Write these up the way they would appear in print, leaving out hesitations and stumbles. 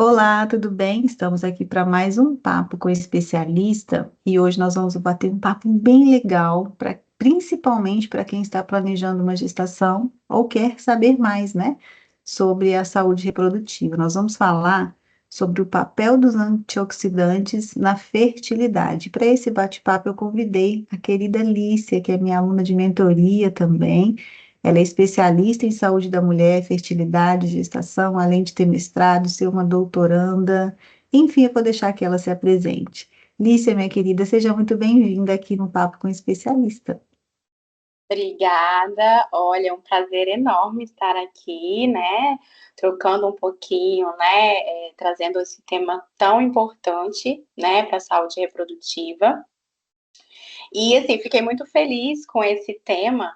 Olá, tudo bem? Estamos aqui para mais um papo com especialista e hoje nós vamos bater um papo bem legal, principalmente para quem está planejando uma gestação ou quer saber mais, né, sobre a saúde reprodutiva. Nós vamos falar sobre o papel dos antioxidantes na fertilidade. Para esse bate-papo, eu convidei a querida Lícia, que é minha aluna de mentoria também. Ela é especialista em saúde da mulher, fertilidade, gestação, além de ter mestrado, ser uma doutoranda. Enfim, eu vou deixar que ela se apresente. Lícia, minha querida, seja muito bem-vinda aqui no Papo com Especialista. Obrigada. Olha, é um prazer enorme estar aqui, né? Trocando um pouquinho, né? Trazendo esse tema tão importante, né, para a saúde reprodutiva. E, assim, fiquei muito feliz com esse tema,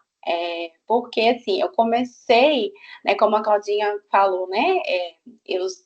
porque, assim, eu comecei, né, como a Claudinha falou, né,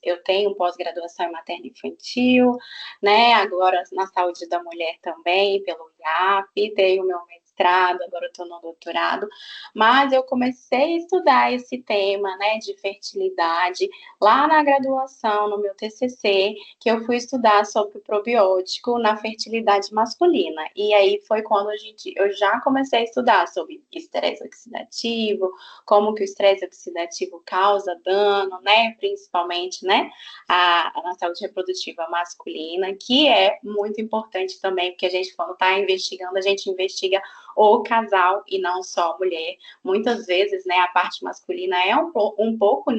eu tenho pós-graduação em materno-infantil, né, agora na saúde da mulher também, pelo IAP, tenho meu mestrado, agora eu estou no doutorado, mas eu comecei a estudar esse tema, né, de fertilidade, lá na graduação, no meu TCC, que eu fui estudar sobre o probiótico na fertilidade masculina. E aí foi quando eu já comecei a estudar sobre estresse oxidativo, como que o estresse oxidativo causa dano, né, principalmente, né, na saúde reprodutiva masculina, que é muito importante também, porque a gente, quando está investigando, a gente investiga o casal e não só a mulher. Muitas vezes, né, a parte masculina é um pouco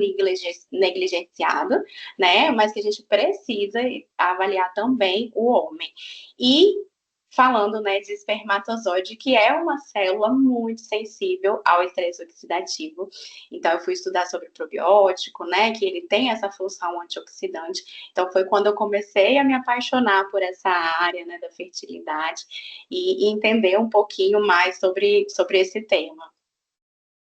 negligenciada, né? Mas que a gente precisa avaliar também o homem. E falando, né, de espermatozoide, que é uma célula muito sensível ao estresse oxidativo. Então, eu fui estudar sobre probiótico, né, que ele tem essa função antioxidante. Então, foi quando eu comecei a me apaixonar por essa área, né, da fertilidade e entender um pouquinho mais sobre esse tema.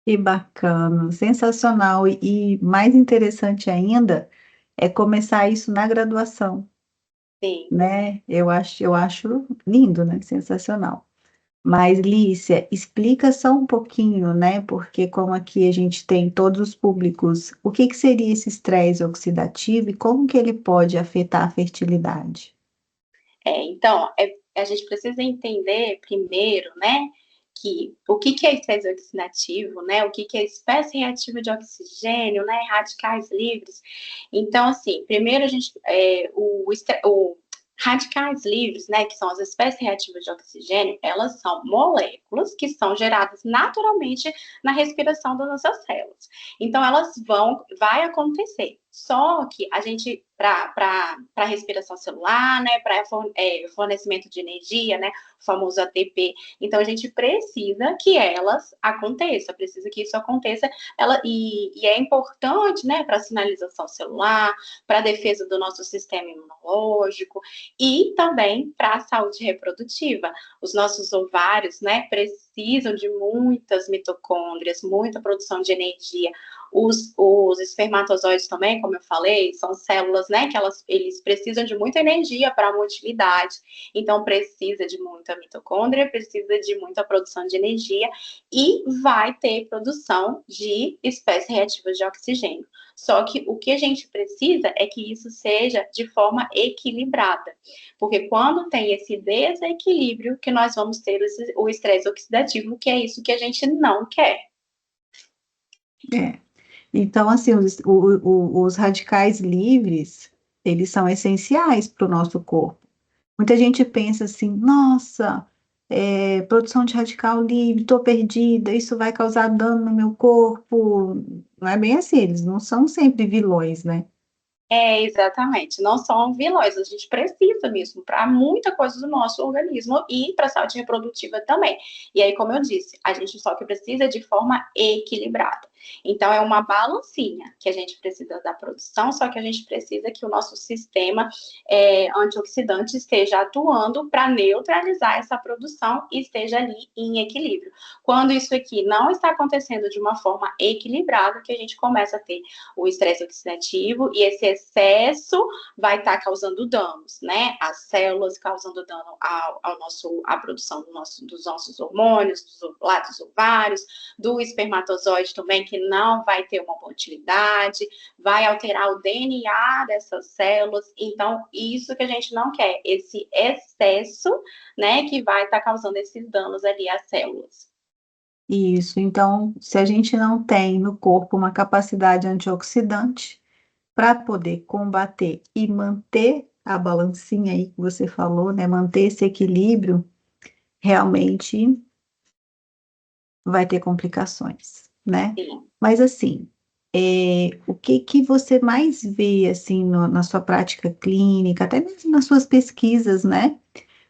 Que bacana, sensacional. E mais interessante ainda é começar isso na graduação, Sim. né? Eu acho lindo, né? Sensacional. Mas, Lícia, explica só um pouquinho, né? Porque como aqui a gente tem todos os públicos, o que que seria esse estresse oxidativo e como que ele pode afetar a fertilidade? Então, a gente precisa entender primeiro, né, que o que é estresse oxidativo, né, o que é espécie reativa de oxigênio, né, radicais livres. Então, assim, primeiro a gente, o radicais livres, né, que são as espécies reativas de oxigênio, elas são moléculas que são geradas naturalmente na respiração das nossas células. Então, vai acontecer. Só que a gente, para a respiração celular, né, para fornecimento de energia, né, o famoso ATP, então a gente precisa que elas aconteçam, precisa que isso aconteça, e é importante, né, para a sinalização celular, para a defesa do nosso sistema imunológico e também para a saúde reprodutiva. Os nossos ovários, né, precisam de muitas mitocôndrias, muita produção de energia. Os espermatozoides também, como eu falei, são células, né, que eles precisam de muita energia para a motilidade, então precisa de muita mitocôndria, precisa de muita produção de energia e vai ter produção de espécies reativas de oxigênio. Só que o que a gente precisa é que isso seja de forma equilibrada, porque quando tem esse desequilíbrio que nós vamos ter o estresse oxidativo, que é isso que a gente não quer. É. Então, assim, os radicais livres, eles são essenciais para o nosso corpo. Muita gente pensa assim, nossa, produção de radical livre, estou perdida, isso vai causar dano no meu corpo. Não é bem assim, eles não são sempre vilões, né? Exatamente. Não são vilões. A gente precisa mesmo para muita coisa do nosso organismo e para a saúde reprodutiva também. E aí, como eu disse, a gente só que precisa de forma equilibrada. Então, é uma balancinha que a gente precisa da produção, só que a gente precisa que o nosso sistema antioxidante esteja atuando para neutralizar essa produção e esteja ali em equilíbrio. Quando isso aqui não está acontecendo de uma forma equilibrada, que a gente começa a ter o estresse oxidativo e esse excesso vai estar causando danos, né? As células causando dano à produção dos nossos hormônios, dos ovários, do espermatozoide também, que não vai ter uma motilidade, vai alterar o DNA dessas células. Então, isso que a gente não quer, esse excesso, né, que vai estar causando esses danos ali às células. Isso, então, se a gente não tem no corpo uma capacidade antioxidante para poder combater e manter a balancinha aí que você falou, né, manter esse equilíbrio, realmente vai ter complicações, né? Sim. Mas assim, o que que você mais vê assim na sua prática clínica, até mesmo nas suas pesquisas, né?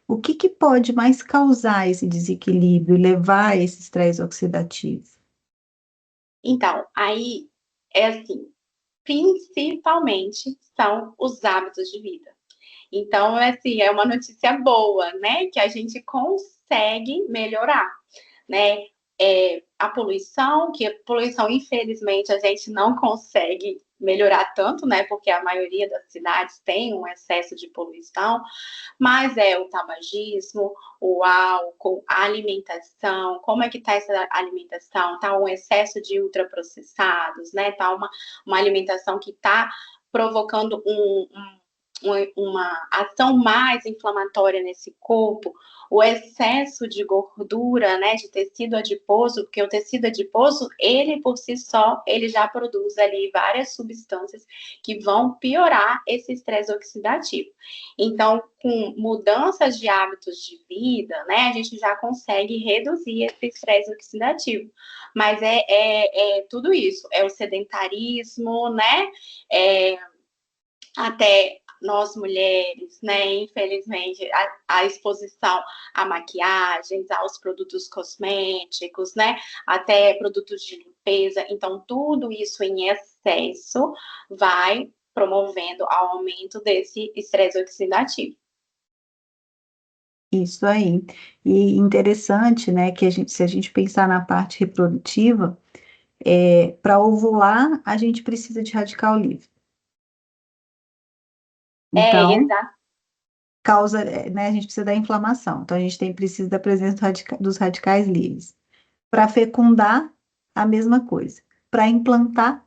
O que que pode mais causar esse desequilíbrio, levar a esse estresse oxidativo? Então, aí é assim, principalmente são os hábitos de vida. Então, assim, é uma notícia boa, né, que a gente consegue melhorar, né? A poluição, que a poluição, infelizmente, a gente não consegue melhorar tanto, né, porque a maioria das cidades tem um excesso de poluição, mas é o tabagismo, o álcool, a alimentação, como é que está essa alimentação? Está um excesso de ultraprocessados, né? Está uma alimentação que está provocando uma ação mais inflamatória nesse corpo, o excesso de gordura, né, de tecido adiposo, porque o tecido adiposo, ele por si só, ele já produz ali várias substâncias que vão piorar esse estresse oxidativo. Então, com mudanças de hábitos de vida, né, a gente já consegue reduzir esse estresse oxidativo. Mas é tudo isso, é o sedentarismo, né, até nós mulheres, né, infelizmente, a exposição a maquiagens, aos produtos cosméticos, né, até produtos de limpeza. Então, tudo isso em excesso vai promovendo ao aumento desse estresse oxidativo. Isso aí. E interessante, né, que se a gente pensar na parte reprodutiva, para ovular, a gente precisa de radical livre. Então, Exato. causa, né, a gente precisa da inflamação. Então, a gente precisa da presença dos radicais livres. Para fecundar, a mesma coisa. Para implantar,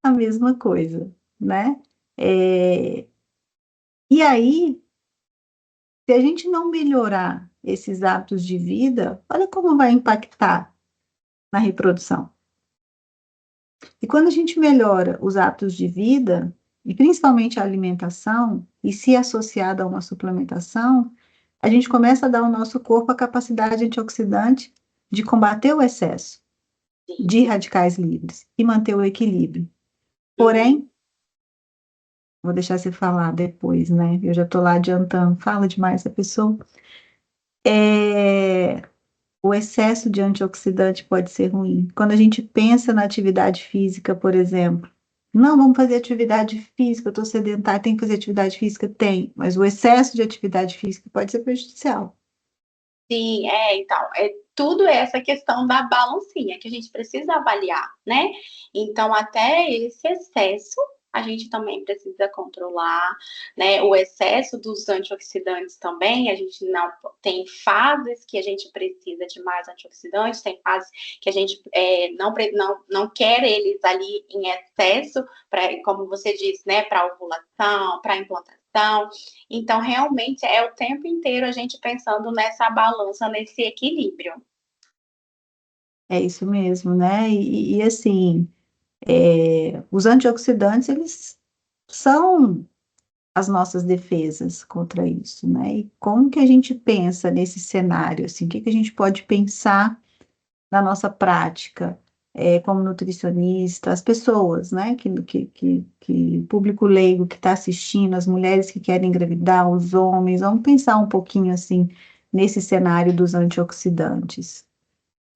a mesma coisa, né? É, e aí, se a gente não melhorar esses hábitos de vida, olha como vai impactar na reprodução. E quando a gente melhora os hábitos de vida, e principalmente a alimentação, e se associada a uma suplementação, a gente começa a dar ao nosso corpo a capacidade antioxidante de combater o excesso Sim. de radicais livres e manter o equilíbrio. Uhum. Porém, vou deixar você falar depois, né? Eu já estou lá adiantando, fala demais a pessoa. É, o excesso de antioxidante pode ser ruim. Quando a gente pensa na atividade física, por exemplo, não, vamos fazer atividade física, eu estou sedentário, tem que fazer atividade física? Tem, mas o excesso de atividade física pode ser prejudicial. Sim, então, tudo essa questão da balancinha que a gente precisa avaliar, né? Então, até esse excesso a gente também precisa controlar, né? O excesso dos antioxidantes também, a gente não tem fases que a gente precisa de mais antioxidantes, tem fases que a gente não quer eles ali em excesso, como você disse, né? Para ovulação, para implantação. Então, realmente, é o tempo inteiro a gente pensando nessa balança, nesse equilíbrio. É isso mesmo, né? E assim, os antioxidantes, eles são as nossas defesas contra isso, né? E como que a gente pensa nesse cenário, assim, o que que a gente pode pensar na nossa prática, como nutricionista, as pessoas, né, que o público leigo que está assistindo, as mulheres que querem engravidar, os homens, vamos pensar um pouquinho, assim, nesse cenário dos antioxidantes.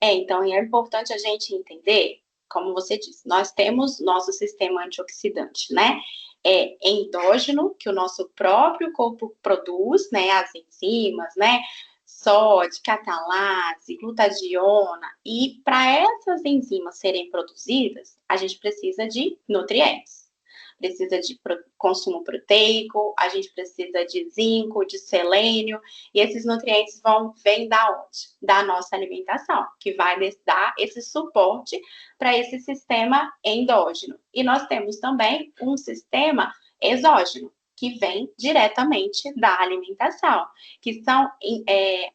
Então, é importante a gente entender, como você disse, nós temos nosso sistema antioxidante, né? É endógeno, que o nosso próprio corpo produz, né? As enzimas, né? Sódio, catalase, glutationa. E para essas enzimas serem produzidas, a gente precisa de nutrientes. precisa de consumo proteico, a gente precisa de zinco, de selênio, e esses nutrientes vêm da onde? Da nossa alimentação, que vai dar esse suporte para esse sistema endógeno. E nós temos também um sistema exógeno, que vem diretamente da alimentação, que são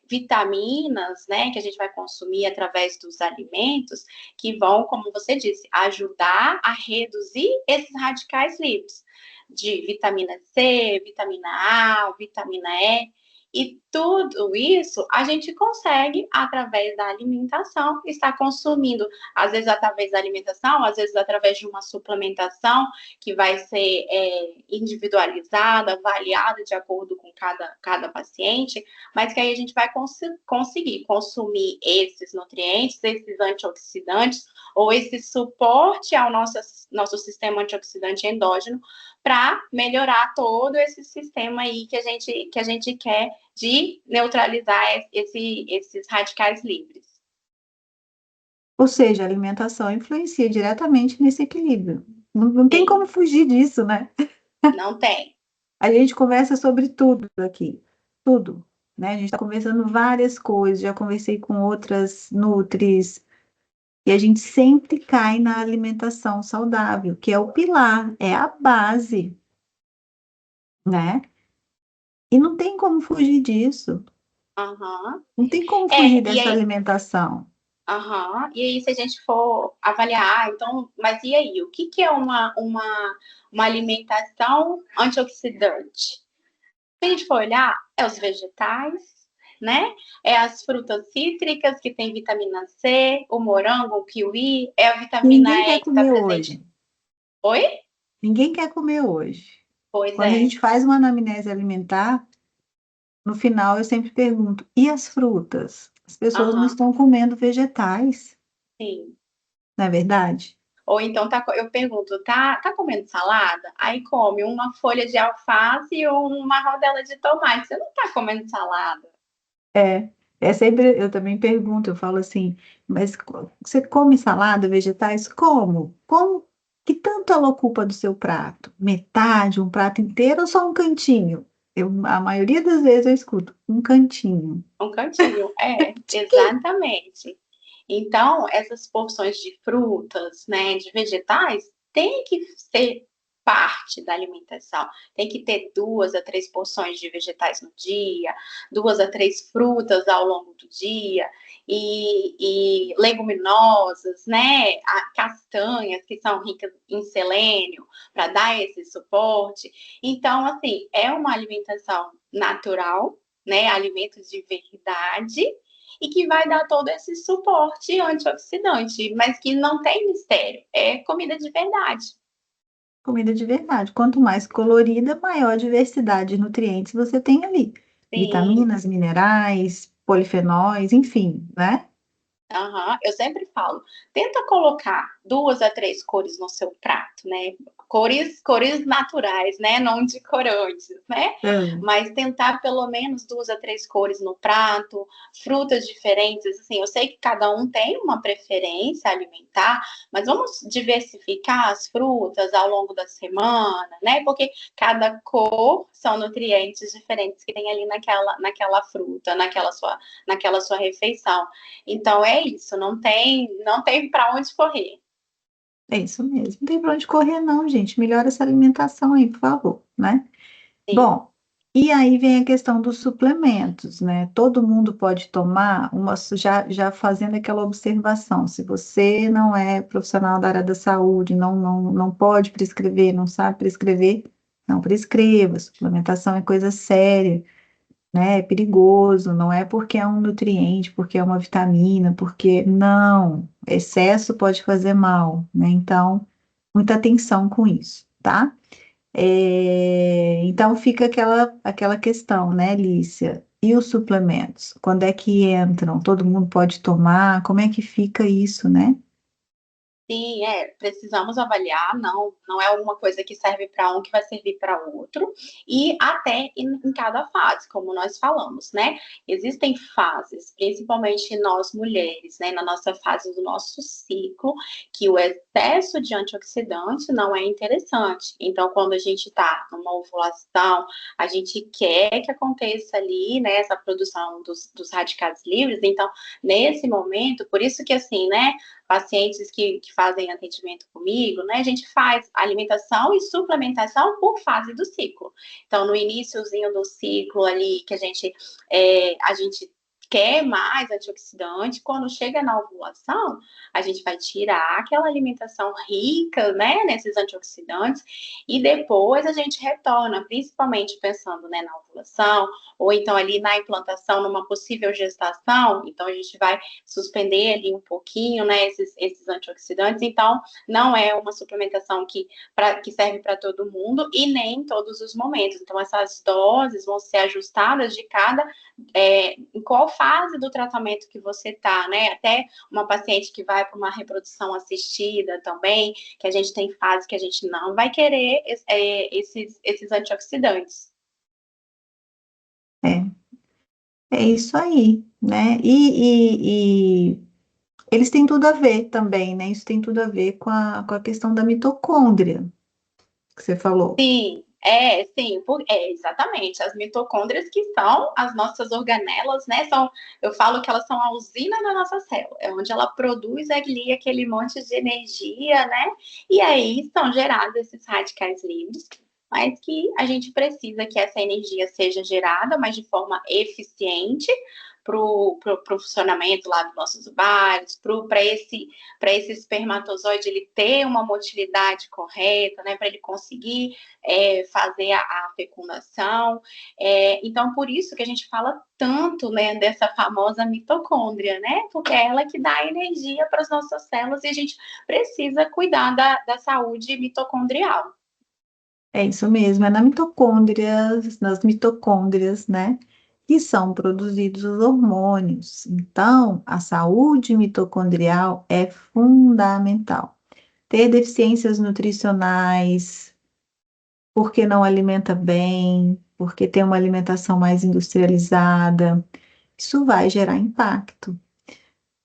vitaminas, né, que a gente vai consumir através dos alimentos, que vão, como você disse, ajudar a reduzir esses radicais livres de vitamina C, vitamina A, vitamina E, e tudo isso a gente consegue através da alimentação, estar consumindo, às vezes através da alimentação, às vezes através de uma suplementação que vai ser individualizada, avaliada de acordo com cada paciente, mas que aí a gente vai conseguir consumir esses nutrientes, esses antioxidantes, ou esse suporte ao nosso sistema antioxidante endógeno para melhorar todo esse sistema aí que a gente quer de neutralizar esses radicais livres. Ou seja, a alimentação influencia diretamente nesse equilíbrio. Não tem como fugir disso, né? Não tem. A gente conversa sobre tudo aqui, tudo, né? A gente está conversando várias coisas, já conversei com outras nutris, e a gente sempre cai na alimentação saudável, que é o pilar, é a base, né? E não tem como fugir disso. Uhum. Não tem como fugir E dessa aí, alimentação. uhum. E aí, se a gente for avaliar, então, mas e aí, o que é uma alimentação antioxidante? Se a gente for olhar, é os vegetais, né? É as frutas cítricas que tem vitamina C, o morango, o kiwi, é a vitamina Ninguém quer E que está comer presente. hoje. Oi? Ninguém quer comer hoje. Pois Quando a é. gente faz uma anamnese alimentar, no final eu sempre pergunto: e as frutas? As pessoas não Aham, estão comendo vegetais, sim. não é verdade? Ou então eu pergunto, tá comendo salada? Aí come uma folha de alface ou uma rodela de tomate. Você não tá comendo salada. É sempre, eu também pergunto, eu falo assim, mas você come salada, vegetais? Como? Como? Que tanto ela ocupa do seu prato? Metade, um prato inteiro ou só um cantinho? A maioria das vezes eu escuto, um cantinho. Um cantinho. É, De quê? exatamente. Então, essas porções de frutas, né, de vegetais, tem que ser parte da alimentação. Tem que ter 2 a 3 porções de vegetais no dia, 2 a 3 frutas ao longo do dia, e leguminosas, né, castanhas, que são ricas em selênio, para dar esse suporte. Então, assim, é uma alimentação natural, né, alimentos de verdade, e que vai dar todo esse suporte antioxidante, mas que não tem mistério, é comida de verdade. Comida de verdade. Quanto mais colorida, maior diversidade de nutrientes você tem ali. Sim. Vitaminas, minerais, polifenóis, enfim, né? Aham. Eu sempre falo, tenta colocar 2 a 3 cores no seu prato, né? Cores naturais, né? Não de corantes, né? É. Mas tentar pelo menos 2 a 3 cores no prato, frutas diferentes. Assim, eu sei que cada um tem uma preferência alimentar, mas vamos diversificar as frutas ao longo da semana, né? Porque cada cor são nutrientes diferentes que tem ali naquela fruta, naquela sua refeição. Então é isso, não tem para onde correr. É isso mesmo. Não tem pra onde correr, não, gente. Melhora essa alimentação aí, por favor, né? Sim, Bom, e aí vem a questão dos suplementos, né? Todo mundo pode tomar uma, já fazendo aquela observação. Se você não é profissional da área da saúde, não pode prescrever, não sabe prescrever, não prescreva. Suplementação é coisa séria, né? É perigoso, não é porque é um nutriente, porque é uma vitamina, porque não, excesso pode fazer mal, né? Então, muita atenção com isso, tá? Então fica aquela questão, né, Lícia? E os suplementos? Quando é que entram? Todo mundo pode tomar? Como é que fica isso, né? Sim, precisamos avaliar, não é uma coisa que serve para um que vai servir para outro, e até em cada fase, como nós falamos, né? Existem fases, principalmente nós mulheres, né, na nossa fase do nosso ciclo, que o excesso de antioxidante não é interessante. Então, quando a gente está numa ovulação, a gente quer que aconteça ali, né, essa produção dos radicais livres. Então, nesse momento, por isso que assim, né, pacientes que fazem atendimento comigo, né, a gente faz alimentação e suplementação por fase do ciclo. Então, no iníciozinho do ciclo ali, que a gente quer mais antioxidante, quando chega na ovulação, a gente vai tirar aquela alimentação rica, né, nesses antioxidantes, e depois a gente retorna, principalmente pensando, né, na ovulação, ou então ali na implantação, numa possível gestação, então a gente vai suspender ali um pouquinho, né, esses antioxidantes. Então, não é uma suplementação que serve para todo mundo e nem em todos os momentos. Então, essas doses vão ser ajustadas de em qual fase do tratamento que você está, né? Até uma paciente que vai para uma reprodução assistida também, que a gente tem fase que a gente não vai querer esses antioxidantes. É, é isso aí, né? E eles têm tudo a ver também, né? Isso tem tudo a ver com a questão da mitocôndria, que você falou. Sim, sim, exatamente. As mitocôndrias que são as nossas organelas, né? Eu falo que elas são a usina da nossa célula, é onde ela produz ali aquele monte de energia, né? E aí são gerados esses radicais livres, mas que a gente precisa que essa energia seja gerada, mas de forma eficiente para o funcionamento lá dos nossos ovários, para esse espermatozoide ele ter uma motilidade correta, né? Para ele conseguir fazer a fecundação. Então, por isso que a gente fala tanto, né, dessa famosa mitocôndria, né? Porque é ela que dá energia para as nossas células e a gente precisa cuidar da saúde mitocondrial. É isso mesmo, é nas mitocôndrias, né? Que são produzidos os hormônios. Então, a saúde mitocondrial é fundamental. Ter deficiências nutricionais, porque não alimenta bem, porque tem uma alimentação mais industrializada, isso vai gerar impacto.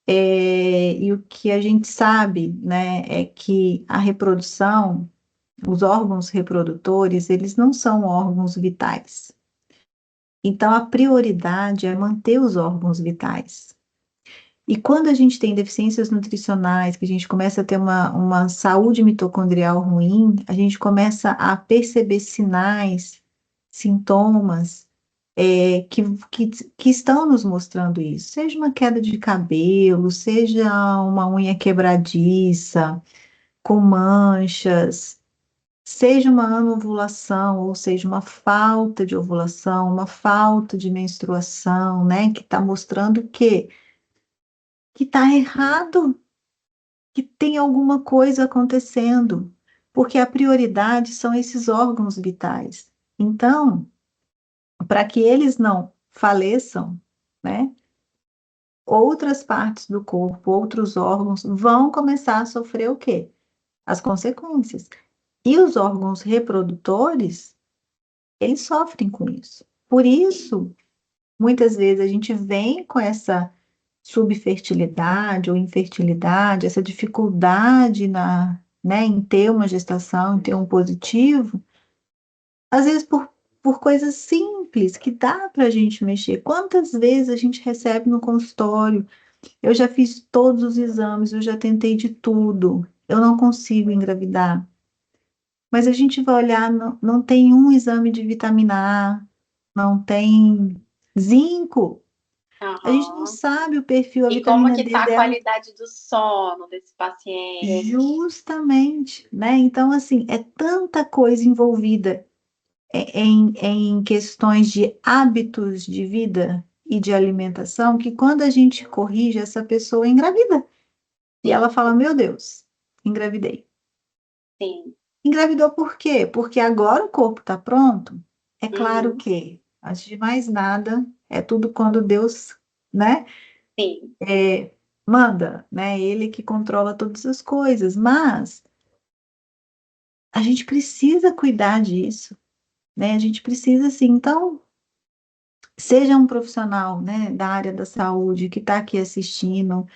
E o que a gente sabe, né, é que a reprodução, os órgãos reprodutores, eles não são órgãos vitais. Então, a prioridade é manter os órgãos vitais. E quando a gente tem deficiências nutricionais, que a gente começa a ter uma saúde mitocondrial ruim, a gente começa a perceber sinais, sintomas, que estão nos mostrando isso. Seja uma queda de cabelo, seja uma unha quebradiça, com manchas, seja uma anovulação, ou seja, uma falta de ovulação, uma falta de menstruação, né? Que está mostrando que está errado, que tem alguma coisa acontecendo, porque a prioridade são esses órgãos vitais. Então, para que eles não faleçam, né, outras partes do corpo, outros órgãos vão começar a sofrer o quê? As consequências. E os órgãos reprodutores, eles sofrem com isso. Por isso, muitas vezes a gente vem com essa subfertilidade ou infertilidade, essa dificuldade né, em ter uma gestação, em ter um positivo, às vezes por coisas simples que dá para a gente mexer. Quantas vezes a gente recebe no consultório? Eu já fiz todos os exames, eu já tentei de tudo, eu não consigo engravidar. Mas a gente vai olhar, não tem um exame de vitamina A, não tem zinco. A gente não Uhum. sabe o perfil, a E como vitamina que D está a dela. qualidade do sono desse paciente? Justamente, né? Então, assim, é tanta coisa envolvida em questões de hábitos de vida e de alimentação que quando a gente corrige, essa pessoa engravida. E ela fala: Meu Deus, engravidei. Sim. Engravidou por quê? Porque agora o corpo está pronto. É claro Uhum. que, antes de mais nada, é tudo quando Deus, né? Sim. manda, né? Ele que controla todas as coisas, mas a gente precisa cuidar disso, né? A gente precisa sim. Então, seja um profissional, né, da área da saúde que está aqui assistindo,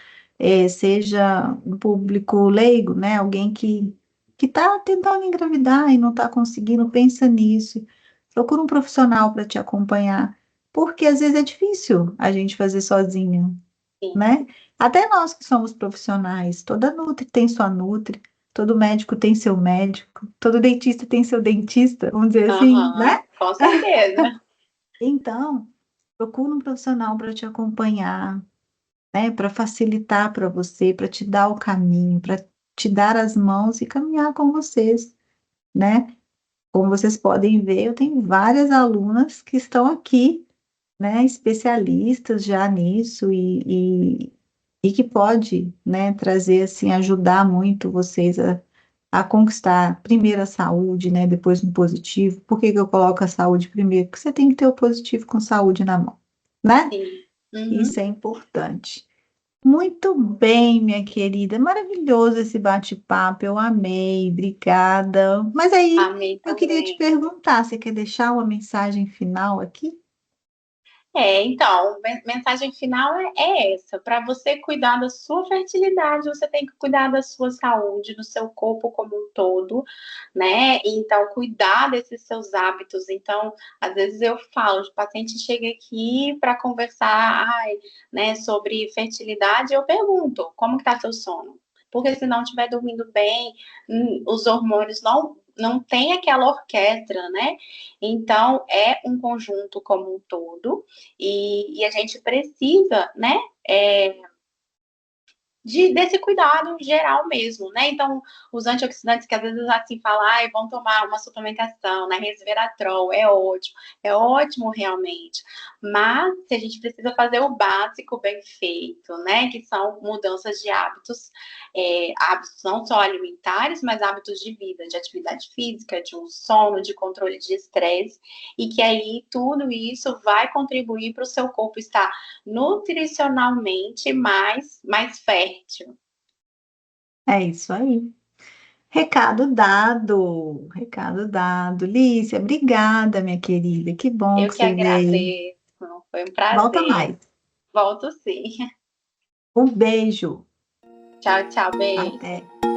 seja um público leigo, né, alguém que está tentando engravidar e não está conseguindo, pensa nisso. Procura um profissional para te acompanhar, porque às vezes é difícil a gente fazer sozinha, Sim. né? Até nós que somos profissionais, toda Nutri tem sua Nutri, todo médico tem seu médico, todo dentista tem seu dentista, vamos dizer assim, Aham, né? com certeza. Então, procura um profissional para te acompanhar, né? Para facilitar para você, para te dar o caminho, para te dar as mãos e caminhar com vocês, né? Como vocês podem ver, eu tenho várias alunas que estão aqui, né? Especialistas já nisso e que pode, né? Trazer assim, ajudar muito vocês a conquistar primeiro a saúde, né? Depois no positivo. Por que que eu coloco a saúde primeiro? Porque você tem que ter o positivo com saúde na mão, né? Sim. Isso Uhum. é importante. Muito bem, minha querida. Maravilhoso esse bate-papo. Eu amei. Obrigada. Mas aí, Amei eu queria te também. perguntar, você quer deixar uma mensagem final aqui? Então, mensagem final é essa: para você cuidar da sua fertilidade, você tem que cuidar da sua saúde, do seu corpo como um todo, né? Então, cuidar desses seus hábitos. Então, às vezes eu falo, o paciente chega aqui para conversar, ai, né, sobre fertilidade, eu pergunto, como que tá seu sono? Porque se não estiver dormindo bem, os hormônios não tem aquela orquestra, né? Então, é um conjunto como um todo, e a gente precisa, né, desse cuidado geral mesmo, né? Então, os antioxidantes que às vezes assim falam, ai, vão tomar uma suplementação, né? Resveratrol, é ótimo realmente. Mas se a gente precisa fazer o básico bem feito, né? Que são mudanças de hábitos, hábitos não só alimentares, mas hábitos de vida, de atividade física, de um sono, de controle de estresse, e que aí tudo isso vai contribuir para o seu corpo estar nutricionalmente mais fértil. É isso aí. Recado dado. Recado dado. Lícia, obrigada, minha querida. Que bom Eu que que você veio. agradeço, foi um Volta prazer. mais. Volto sim. Um beijo. Tchau, tchau, beijo. Até.